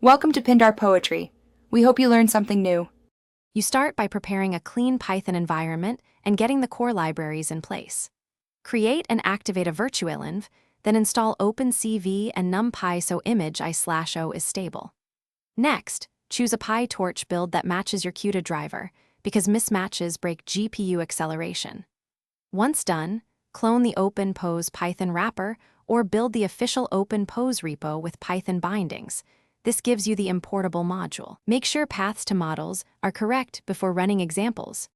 Welcome to Pindar Poetry. We hope you learned something new. You start by preparing a clean Python environment and getting the core libraries in place. Create and activate a virtualenv, then install OpenCV and NumPy so image I/O is stable. Next, choose a PyTorch build that matches your CUDA driver, because mismatches break GPU acceleration. Once done, clone the Openpose Python wrapper or build the official Openpose repo with Python bindings. This gives you the importable module. Make sure paths to models are correct before running examples.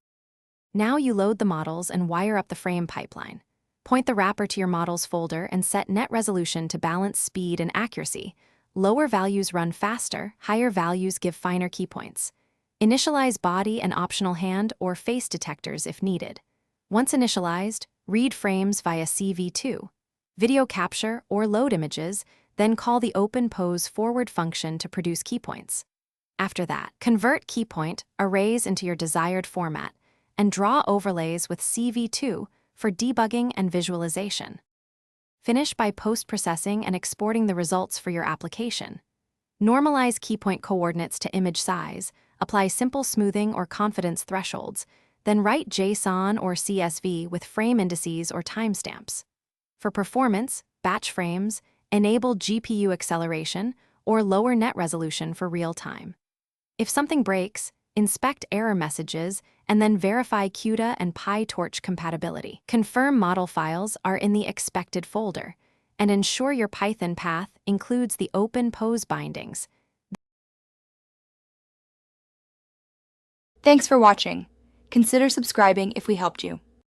Now you load the models and wire up the frame pipeline. Point the wrapper to your models folder and set net resolution to balance speed and accuracy. Lower values run faster, higher values give finer key points. Initialize body and optional hand or face detectors if needed. Once initialized, read frames via CV2. Video capture or load images, then call the Openpose forward function to produce keypoints. After that, convert keypoint arrays into your desired format and draw overlays with CV2 for debugging and visualization. Finish by post-processing and exporting the results for your application. Normalize keypoint coordinates to image size, apply simple smoothing or confidence thresholds, then write JSON or CSV with frame indices or timestamps. For performance, batch frames, enable GPU acceleration, or lower net resolution for real time. If something breaks, inspect error messages and then verify CUDA and PyTorch compatibility. Confirm model files are in the expected folder, and ensure your Python path includes the Openpose bindings. Thanks for watching. Consider subscribing if we helped you.